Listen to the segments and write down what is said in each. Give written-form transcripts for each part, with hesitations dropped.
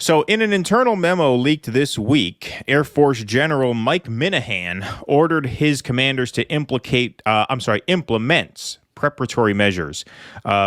So in an internal memo leaked this week, Air Force General Mike Minahan ordered his commanders to implement preparatory measures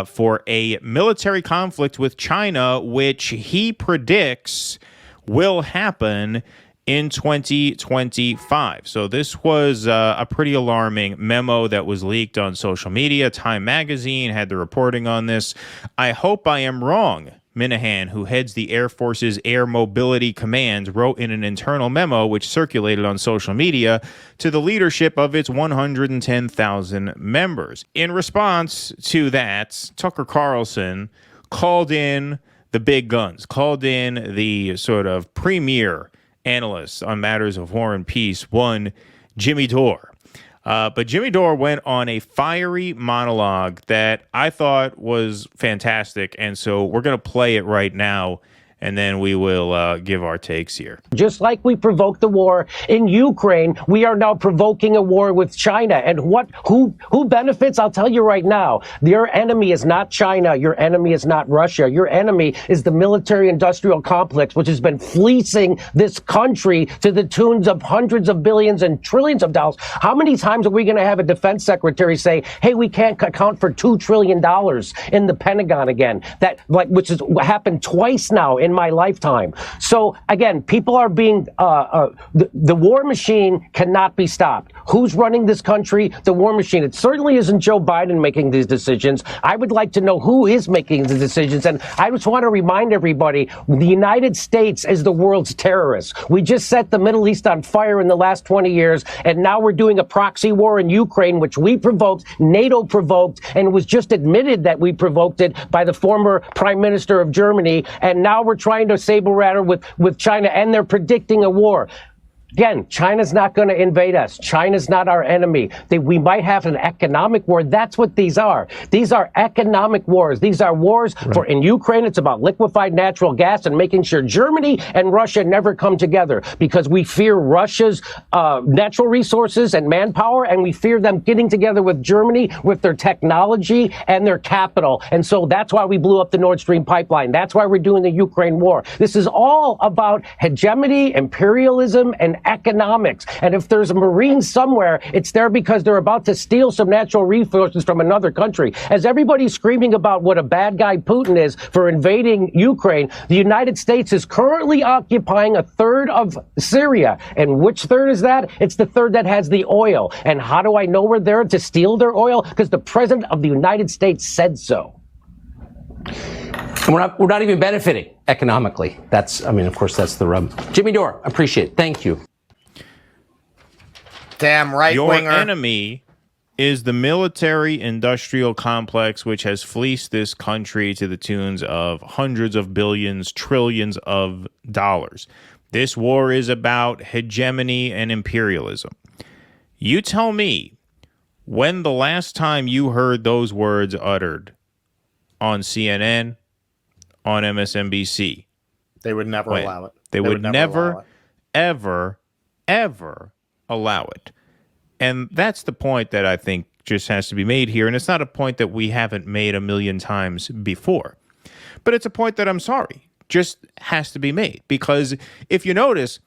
for a military conflict with China, which he predicts will happen in 2025. So this was a pretty alarming memo that was leaked on social media. Time magazine had the reporting on this. I hope I am wrong. Minahan, who heads the Air Force's Air Mobility Command, wrote in an internal memo which circulated on social media to the leadership of its 110,000 members. In response to that, Tucker Carlson called in the big guns, called in the sort of premier analysts on matters of war and peace, one Jimmy Dore. But Jimmy Dore went on a fiery monologue that I thought was fantastic, and so we're going to play it right now, and then we will give our takes here. Just like we provoked the war in Ukraine, we are now provoking a war with China. And who benefits? I'll tell you right now. Your enemy is not China. Your enemy is not Russia. Your enemy is the military-industrial complex, which has been fleecing this country to the tunes of hundreds of billions and trillions of dollars. How many times are we going to have a defense secretary say, hey, we can't account for $2 trillion in the Pentagon again? Which has happened twice now in my lifetime. So again, people are being, the war machine cannot be stopped. Who's running this country? The war machine. It certainly isn't Joe Biden making these decisions. I would like to know who is making the decisions. And I just want to remind everybody, the United States is the world's terrorist. We just set the Middle East on fire in the last 20 years. And now we're doing a proxy war in Ukraine, which we provoked, NATO provoked, and it was just admitted that we provoked it by the former prime minister of Germany. And now we're trying to saber rattle with China, and they're predicting a war. Again, China's not going to invade us. China's not our enemy. We might have an economic war. That's what these are. These are economic wars. These are wars in Ukraine. It's about liquefied natural gas and making sure Germany and Russia never come together because we fear Russia's natural resources and manpower, and we fear them getting together with Germany with their technology and their capital. And so that's why we blew up the Nord Stream pipeline. That's why we're doing the Ukraine war. This is all about hegemony, imperialism, and economics. And if there's a Marine somewhere, it's there because they're about to steal some natural resources from another country. As everybody's screaming about what a bad guy Putin is for invading Ukraine, the United States is currently occupying a third of Syria. And which third is that? It's the third that has the oil. And how do I know we're there to steal their oil? Because the President of the United States said so. And we're not even benefiting economically. Of course, that's the rub. Jimmy Dore, appreciate it. Thank you. Damn right, Your winger. enemy is the military-industrial complex, which has fleeced this country to the tunes of hundreds of billions, trillions of dollars. This war is about hegemony and imperialism. You tell me, when the last time you heard those words uttered on CNN, on MSNBC? They would never allow it. They would never, ever, ever allow it. And that's the point that I think just has to be made here. And it's not a point that we haven't made a million times before. But it's a point that, I'm sorry, just has to be made. Because if you notice,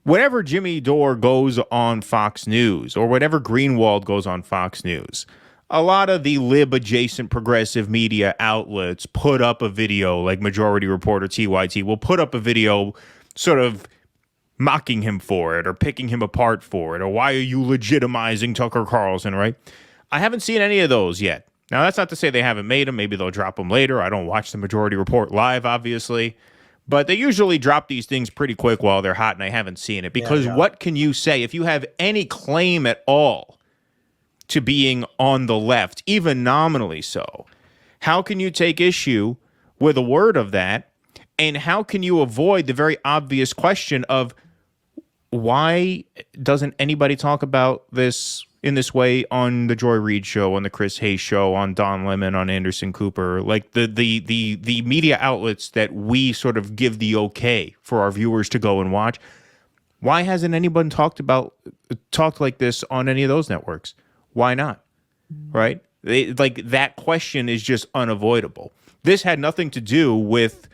whenever Jimmy Dore goes on Fox News or whenever Greenwald goes on Fox News, a lot of the lib-adjacent progressive media outlets put up a video, like Majority Reporter TYT will put up a video sort of mocking him for it or picking him apart for it, or why are you legitimizing Tucker Carlson, right? I haven't seen any of those yet. Now, that's not to say they haven't made them. Maybe they'll drop them later. I don't watch the Majority Report live, obviously. But they usually drop these things pretty quick while they're hot, and I haven't seen it. Because what can you say? If you have any claim at all to being on the left, even nominally so, how can you take issue with a word of that? And how can you avoid the very obvious question of, why doesn't anybody talk about this in this way on the Joy Reid show, on the Chris Hayes show, on Don Lemon, on Anderson Cooper, like the media outlets that we sort of give the okay for our viewers to go and watch? Why hasn't anyone talked like this on any of those networks? Why not? Right? Like, that question is just unavoidable. This had nothing to do with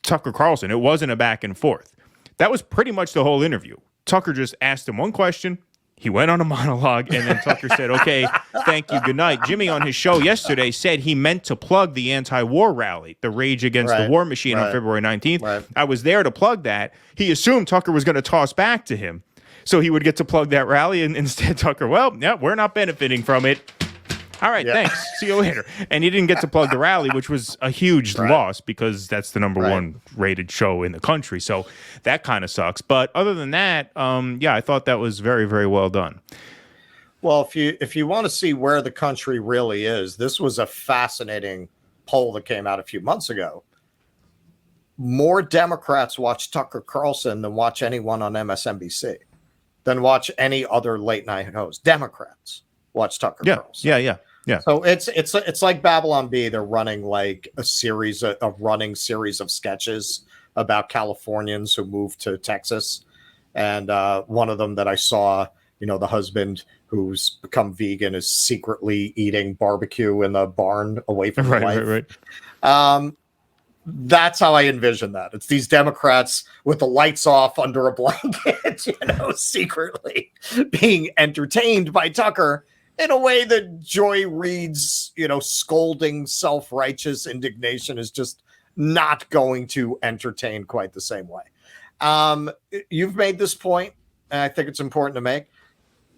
Tucker Carlson. It wasn't a back and forth. That was pretty much the whole interview. Tucker just asked him one question. He went on a monologue, and then Tucker said, okay, thank you, good night. Jimmy on his show yesterday said he meant to plug the anti-war rally, the Rage Against the War Machine on February 19th. Right. I was there to plug that. He assumed Tucker was going to toss back to him, so he would get to plug that rally, and instead Tucker, well, yeah, we're not benefiting from it. All right, thanks. See you later. And he didn't get to plug the rally, which was a huge loss because that's the number one rated show in the country. So that kind of sucks. But other than that, I thought that was very, very well done. Well, if you want to see where the country really is, this was a fascinating poll that came out a few months ago. More Democrats watch Tucker Carlson than watch anyone on MSNBC, than watch any other late night host. Democrats watch Tucker Carlson. Yeah. So it's like Babylon Bee. They're running like a series of sketches about Californians who moved to Texas, and one of them that I saw, the husband who's become vegan is secretly eating barbecue in the barn away from the wife. Right. That's how I envision that. It's these Democrats with the lights off under a blanket, secretly being entertained by Tucker in a way that Joy Reid's, scolding self-righteous indignation is just not going to entertain quite the same way. You've made this point, and I think it's important to make.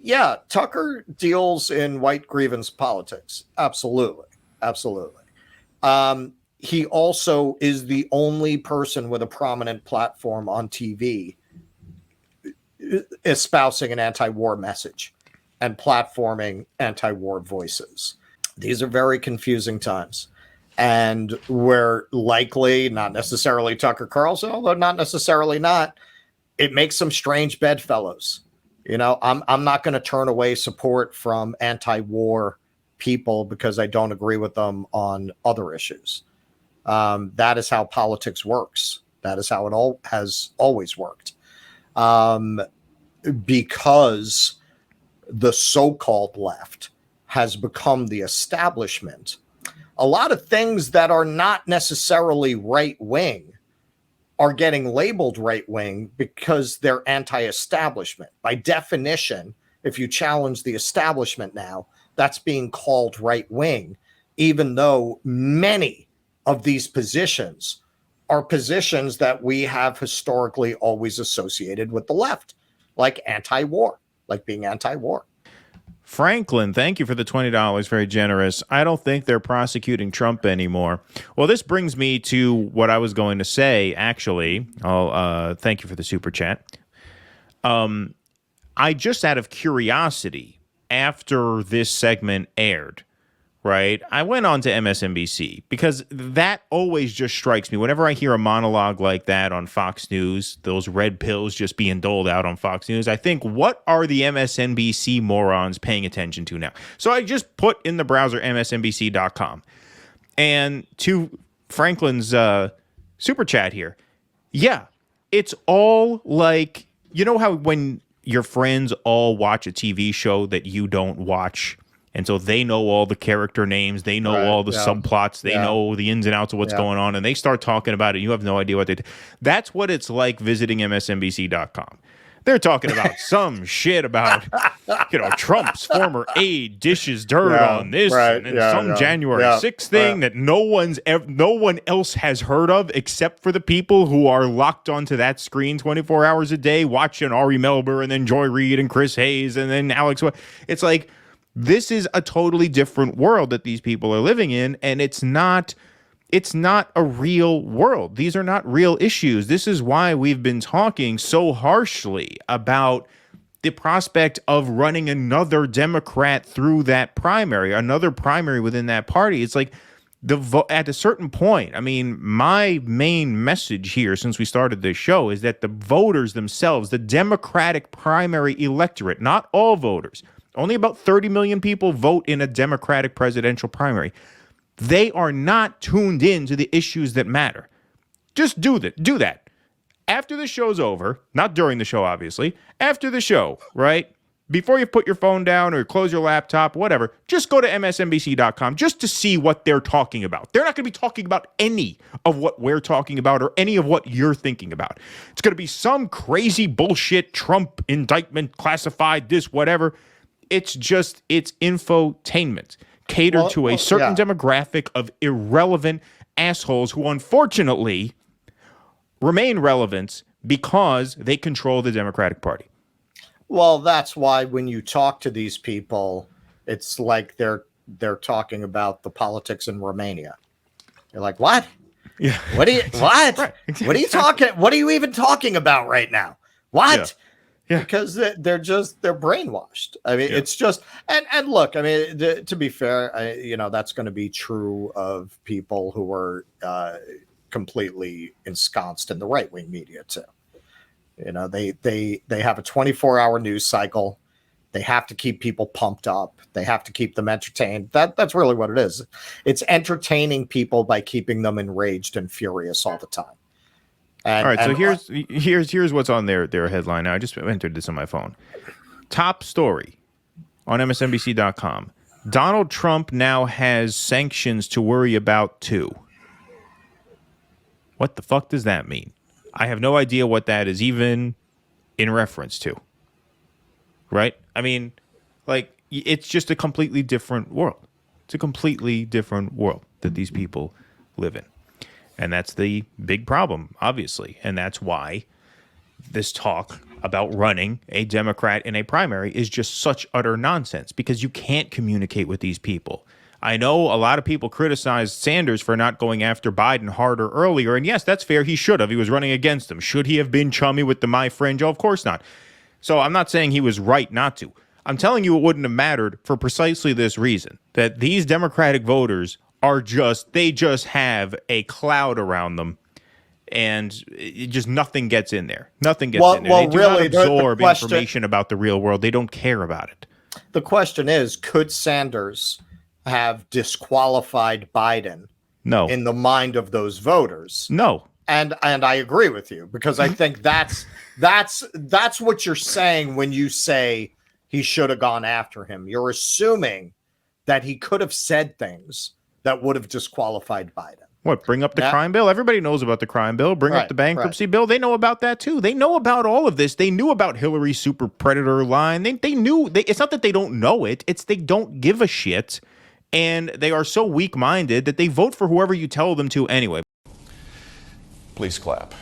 Yeah, Tucker deals in white grievance politics. Absolutely. He also is the only person with a prominent platform on TV espousing an anti-war message and platforming anti-war voices. These are very confusing times. And we're likely, not necessarily Tucker Carlson, although not necessarily not, it makes some strange bedfellows. I'm not going to turn away support from anti-war people because I don't agree with them on other issues. That is how politics works. That is how it has always worked. Because the so-called left has become the establishment, a lot of things that are not necessarily right-wing are getting labeled right-wing because they're anti-establishment. By definition, if you challenge the establishment now, that's being called right-wing, even though many of these positions are positions that we have historically always associated with the left, like anti-war. Like being anti-war. Franklin, thank you for the $20. Very generous. I don't think they're prosecuting Trump anymore. Well, this brings me to what I was going to say, actually. I'll thank you for the super chat. I just out of curiosity, after this segment aired, right, I went on to MSNBC because that always just strikes me. Whenever I hear a monologue like that on Fox News, those red pills just being doled out on Fox News, I think, what are the MSNBC morons paying attention to now? So I just put in the browser msnbc.com. And to Franklin's super chat here, yeah, it's all like, how when your friends all watch a TV show that you don't watch, and so they know all the character names, they know all the subplots, they know the ins and outs of what's going on, and they start talking about it, and you have no idea what they do. That's what it's like visiting MSNBC.com. They're talking about some shit about, Trump's former aide dishes dirt on this, and then some January 6th thing that no one else has heard of except for the people who are locked onto that screen 24 hours a day watching Ari Melber and then Joy Reid and Chris Hayes and then Alex. It's like, this is a totally different world that these people are living in, and it's not a real world. These are not real issues. This is why we've been talking so harshly about the prospect of running another Democrat through that primary, another primary within that party. It's like at a certain point, I mean, my main message here since we started this show is that the voters themselves, the Democratic primary electorate, not all voters, only about 30 million people vote in a Democratic presidential primary. They are not tuned in to the issues that matter. Just do that. After the show's over, not during the show, obviously, after the show, right? before you put your phone down or close your laptop, whatever, just go to msnbc.com just to see what they're talking about. They're not going to be talking about any of what we're talking about or any of what you're thinking about. It's going to be some crazy bullshit, Trump indictment, classified, this, whatever. It's infotainment catered to a certain demographic of irrelevant assholes who unfortunately remain relevant because they control the Democratic Party. Well, that's why when you talk to these people, it's like they're talking about the politics in Romania. You're like, what? Yeah. What? Right. What are you talking? What are you even talking about right now? What? Yeah. Because they're brainwashed. I mean, it's just and look. I mean, to be fair, that's going to be true of people who are completely ensconced in the right wing media too. They have a 24-hour news cycle. They have to keep people pumped up. They have to keep them entertained. That's really what it is. It's entertaining people by keeping them enraged and furious all the time. All right, so here's what's on their headline now. I just entered this on my phone. Top story on MSNBC.com. Donald Trump now has sanctions to worry about too. What the fuck does that mean? I have no idea what that is even in reference to. Right? I mean, like, it's just a completely different world. It's a completely different world that these people live in. And that's the big problem, obviously. And that's why this talk about running a Democrat in a primary is just such utter nonsense, because you can't communicate with these people. I know a lot of people criticized Sanders for not going after Biden harder earlier. And yes, that's fair. He should have. He was running against him. Should he have been chummy with the My Friend Joe? Of course not. So I'm not saying he was right not to. I'm telling you it wouldn't have mattered for precisely this reason, that these Democratic voters they just have a cloud around them, and nothing gets in there. Nothing gets in there. They do not absorb information about the real world. They don't care about it. The question is, could Sanders have disqualified Biden? No. In the mind of those voters? No. And I agree with you, because I think that's what you're saying when you say he should have gone after him. You're assuming that he could have said things that would have disqualified Biden. What, bring up the crime bill? Everybody knows about the crime bill. Bring up the bankruptcy bill. They know about that too. They know about all of this. They knew about Hillary's super predator line. They knew. It's not that they don't know it. It's they don't give a shit. And they are so weak-minded that they vote for whoever you tell them to anyway. Please clap.